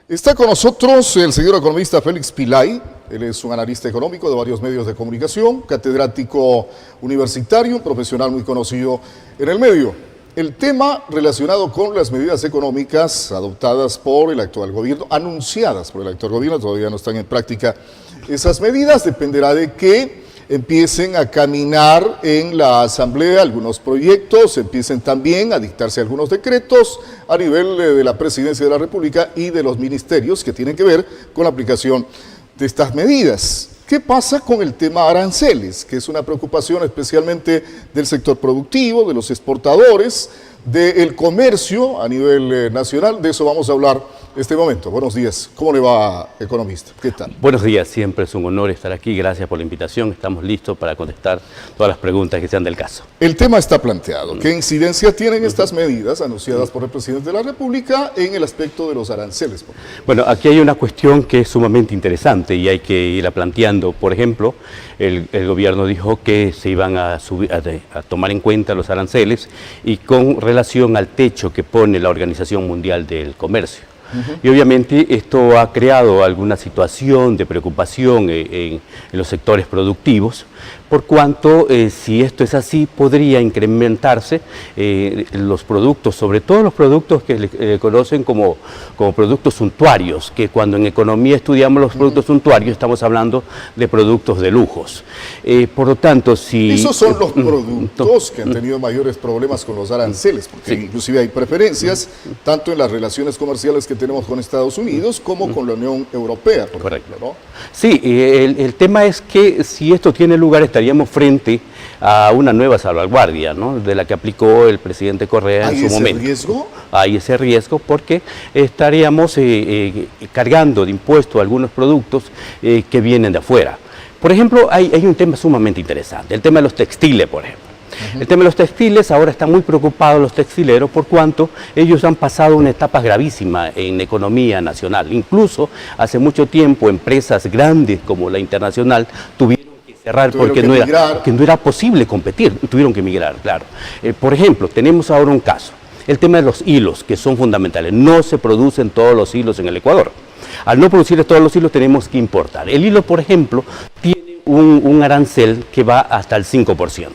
Está con nosotros el señor economista Félix Pilay. Él es un analista económico de varios medios de comunicación, catedrático universitario, un profesional muy conocido en el medio. El tema relacionado con las medidas económicas adoptadas por el actual gobierno, anunciadas por el actual gobierno, todavía no están en práctica esas medidas, dependerá de que empiecen a caminar en la Asamblea algunos proyectos, empiecen también a dictarse algunos decretos a nivel de la Presidencia de la República y de los ministerios que tienen que ver con la aplicación de estas medidas. ¿Qué pasa con el tema aranceles? Que es una preocupación especialmente del sector productivo, de los exportadores, del comercio a nivel nacional. De eso vamos a hablar este momento. Buenos días. ¿Cómo le va, economista? ¿Qué tal? Buenos días. Siempre es un honor estar aquí. Gracias por la invitación. Estamos listos para contestar todas las preguntas que sean del caso. El tema está planteado. ¿Qué incidencia tienen estas medidas anunciadas por el presidente de la República en el aspecto de los aranceles? Bueno, aquí hay una cuestión que es sumamente interesante y hay que irla planteando. Por ejemplo, el gobierno dijo que se iban a tomar en cuenta los aranceles y con relación al techo que pone la Organización Mundial del Comercio. Y obviamente esto ha creado alguna situación de preocupación en los sectores productivos, por cuanto si esto es así podría incrementarse los productos, sobre todo los productos que le conocen como productos suntuarios, que cuando en economía estudiamos los productos suntuarios estamos hablando de productos de lujos. Por lo tanto, si... Esos son los productos que han tenido mayores problemas con los aranceles, porque inclusive hay preferencias tanto en las relaciones comerciales que tenemos con Estados Unidos como con la Unión Europea, por ejemplo, ¿no? Sí, el tema es que si esto tiene lugar estaríamos frente a una nueva salvaguardia, ¿no?, de la que aplicó el presidente Correa en su momento. ¿Hay ese riesgo? Hay ese riesgo porque estaríamos cargando de impuestos algunos productos que vienen de afuera. Por ejemplo, hay un tema sumamente interesante, el tema de los textiles, por ejemplo. El tema de los textiles, ahora están muy preocupados los textileros por cuanto ellos han pasado una etapa gravísima en la economía nacional. Incluso hace mucho tiempo empresas grandes como la Internacional tuvieron que cerrar porque no era posible competir, tuvieron que migrar, claro. Por ejemplo, tenemos ahora un caso, el tema de los hilos, que son fundamentales. No se producen todos los hilos en el Ecuador. Al no producir todos los hilos tenemos que importar. El hilo, por ejemplo, tiene un arancel que va hasta el 5%.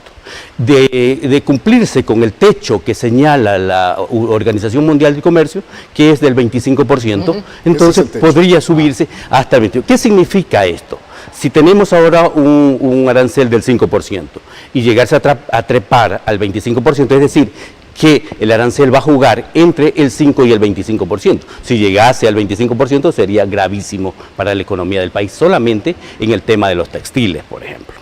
De cumplirse con el techo que señala la Organización Mundial del Comercio, que es del 25%, entonces podría subirse hasta el 21%. ¿Qué significa esto? Si tenemos ahora un arancel del 5% y llegarse a trepar al 25%, es decir, que el arancel va a jugar entre el 5 y el 25%. Si llegase al 25% sería gravísimo para la economía del país, solamente en el tema de los textiles, por ejemplo.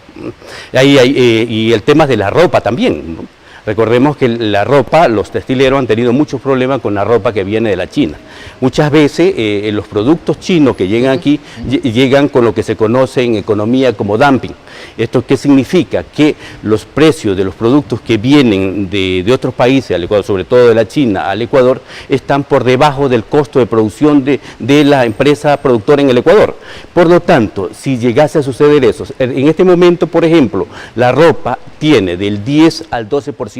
Y el tema de la ropa también, ¿no? Recordemos que la ropa, los textileros han tenido muchos problemas con la ropa que viene de la China. Muchas veces los productos chinos que llegan aquí llegan con lo que se conoce en economía como dumping. ¿Esto qué significa? Que los precios de los productos que vienen de otros países al Ecuador, sobre todo de la China al Ecuador, están por debajo del costo de producción de la empresa productora en el Ecuador. Por lo tanto, si llegase a suceder eso, en este momento, por ejemplo, la ropa tiene del 10 al 12%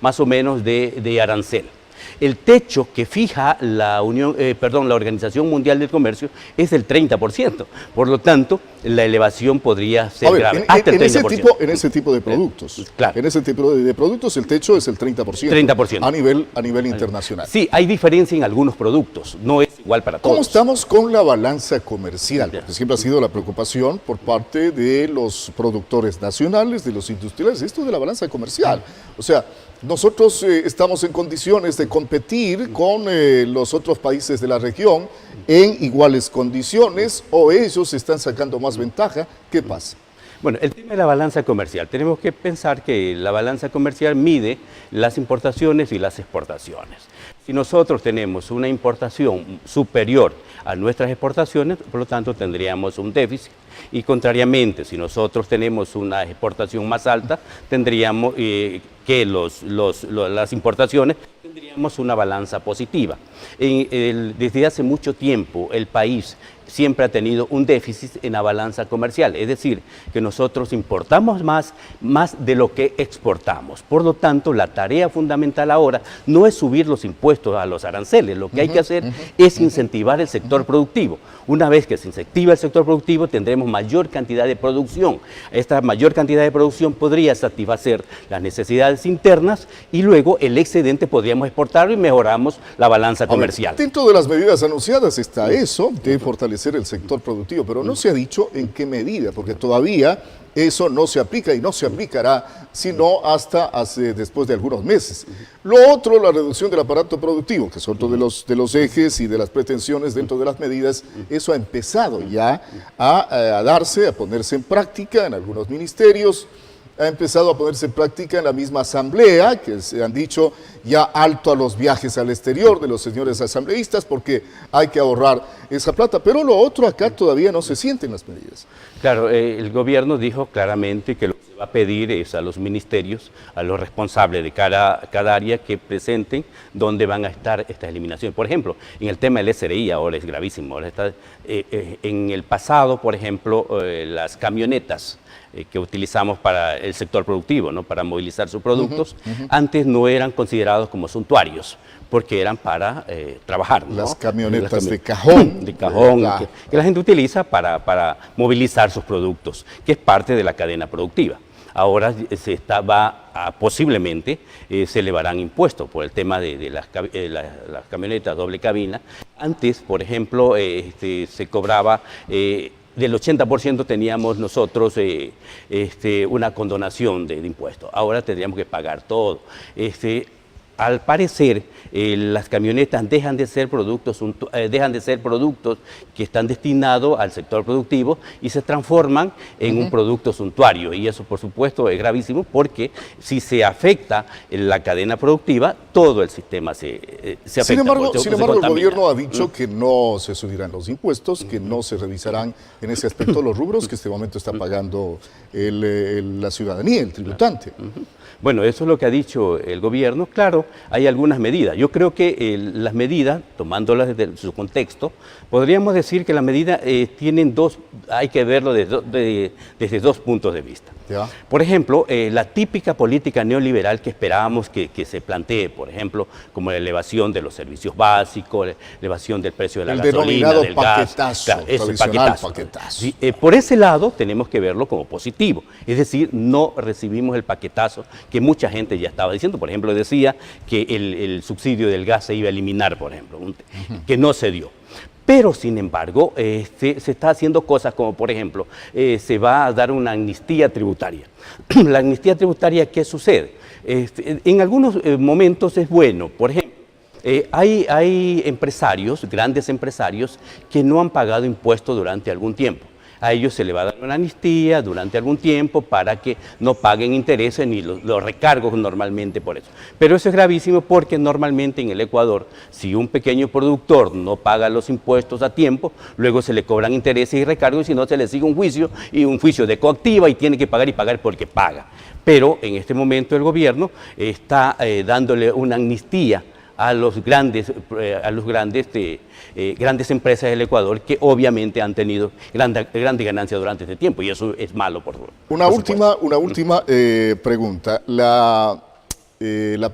más o menos de arancel. El techo que fija la Organización Mundial del Comercio es del 30%. Por lo tanto, la elevación podría ser grave, hasta el 30%. En ese tipo de productos, claro. En ese tipo de productos el techo es el 30%. 30%. A nivel internacional. Sí, hay diferencia en algunos productos, no es igual para todos. ¿Cómo estamos con la balanza comercial? Porque siempre ha sido la preocupación por parte de los productores nacionales, de los industriales, esto de la balanza comercial. O sea, nosotros estamos en condiciones de competir con los otros países de la región en iguales condiciones, o ellos están sacando más ventaja. ¿Qué pasa? Bueno, el tema de la balanza comercial, tenemos que pensar que la balanza comercial mide las importaciones y las exportaciones. Si nosotros tenemos una importación superior a nuestras exportaciones, por lo tanto tendríamos un déficit. Y contrariamente, si nosotros tenemos una exportación más alta, tendríamos que las importaciones tendríamos una balanza positiva. Desde hace mucho tiempo el país siempre ha tenido un déficit en la balanza comercial, es decir, que nosotros importamos más de lo que exportamos. Por lo tanto, la tarea fundamental ahora no es subir los impuestos a los aranceles, lo que hay que hacer es incentivar el sector productivo. Una vez que se incentiva el sector productivo, tendremos mayor cantidad de producción. Esta mayor cantidad de producción podría satisfacer las necesidades internas y luego el excedente podríamos exportarlo y mejoramos la balanza comercial. Dentro de las medidas anunciadas está eso de fortalecer el sector productivo, pero no se ha dicho en qué medida, porque todavía eso no se aplica y no se aplicará sino hasta después de algunos meses. Lo otro, la reducción del aparato productivo, que es otro de los ejes y de las pretensiones dentro de las medidas, eso ha empezado ya a darse, a ponerse en práctica en algunos ministerios, ha empezado a ponerse en práctica en la misma asamblea, que se han dicho ya alto a los viajes al exterior de los señores asambleístas porque hay que ahorrar esa plata, pero lo otro acá todavía no se sienten las medidas. Claro, el gobierno dijo claramente que lo que se va a pedir es a los ministerios, a los responsables de cada área que presenten dónde van a estar estas eliminaciones. Por ejemplo, en el tema del SRI ahora es gravísimo. Ahora está, en el pasado, por ejemplo, las camionetas que utilizamos para el sector productivo, ¿no? Para movilizar sus productos, antes no eran considerados como suntuarios, porque eran para trabajar, ¿no? Las camionetas de cajón. De cajón, que la gente utiliza para movilizar sus productos, que es parte de la cadena productiva. Ahora posiblemente se elevarán impuestos por el tema de las camionetas doble cabina. Antes, por ejemplo, se cobraba... del 80% teníamos nosotros una condonación de impuestos. Ahora tendríamos que pagar todo. Al parecer, las camionetas dejan de ser productos que están destinados al sector productivo y se transforman en un producto suntuario. Y eso, por supuesto, es gravísimo porque si se afecta la cadena productiva, todo el sistema se afecta. Sin embargo, el gobierno ha dicho que no se subirán los impuestos, que no se revisarán en ese aspecto los rubros que este momento está pagando la ciudadanía, el tributante. Bueno, eso es lo que ha dicho el gobierno. Claro, hay algunas medidas. Yo creo que las medidas, tomándolas desde su contexto, podríamos decir que las medidas hay que verlo desde dos puntos de vista. ¿Ya? Por ejemplo, la típica política neoliberal que esperábamos que se plantee, por ejemplo, como la elevación de los servicios básicos, la elevación del precio de la gasolina, del gas. Claro, ese paquetazo. Sí, por ese lado tenemos que verlo como positivo, es decir, no recibimos el paquetazo que mucha gente ya estaba diciendo. Por ejemplo, decía que el subsidio del gas se iba a eliminar, por ejemplo, que no se dio. Pero, sin embargo, se está haciendo cosas como, por ejemplo, se va a dar una amnistía tributaria. La amnistía tributaria, ¿qué sucede? En algunos momentos es bueno. Por ejemplo, hay empresarios, grandes empresarios, que no han pagado impuestos durante algún tiempo. A ellos se les va a dar una amnistía durante algún tiempo para que no paguen intereses ni los recargos normalmente por eso. Pero eso es gravísimo porque normalmente en el Ecuador, si un pequeño productor no paga los impuestos a tiempo, luego se le cobran intereses y recargos y si no se le sigue un juicio de coactiva y tiene que pagar y pagar porque paga. Pero en este momento el gobierno está dándole una amnistía a grandes empresas del Ecuador que obviamente han tenido grandes ganancias durante este tiempo y eso es malo por Una última pregunta. La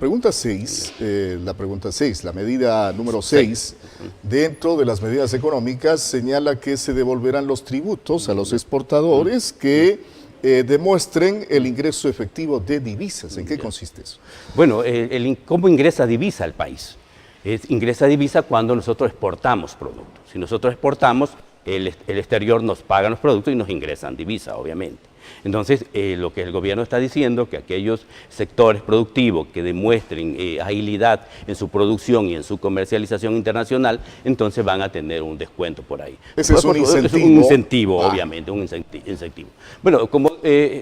pregunta 6, la medida número 6, dentro de las medidas económicas señala que se devolverán los tributos a los exportadores que demuestren el ingreso efectivo de divisas. ¿En qué consiste eso? Bueno, ¿cómo ingresa divisa al país? Ingresa divisa cuando nosotros exportamos productos. Si nosotros exportamos, el exterior nos paga los productos y nos ingresan divisa, obviamente. Entonces, lo que el gobierno está diciendo, que aquellos sectores productivos que demuestren agilidad en su producción y en su comercialización internacional, entonces van a tener un descuento por ahí. Ese es un incentivo. Es un incentivo, obviamente, un incentivo. Bueno,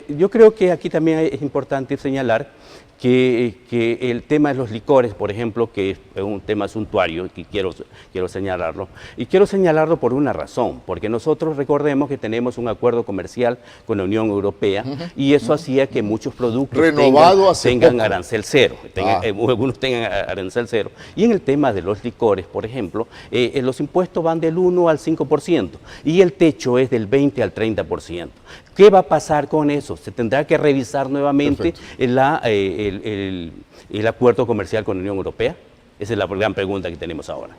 yo creo que aquí también es importante señalar que el tema de los licores, por ejemplo, que es un tema suntuario, que quiero señalarlo, y quiero señalarlo por una razón, porque nosotros recordemos que tenemos un acuerdo comercial con la Unión Unión Europea, y eso hacía que muchos productos Renovado hace tengan poco. arancel cero, algunos tengan arancel cero. Y en el tema de los licores, por ejemplo, los impuestos van del 1 al 5% y el techo es del 20 al 30%. ¿Qué va a pasar con eso? Se tendrá que revisar nuevamente el acuerdo comercial con la Unión Europea. Esa es la gran pregunta que tenemos ahora.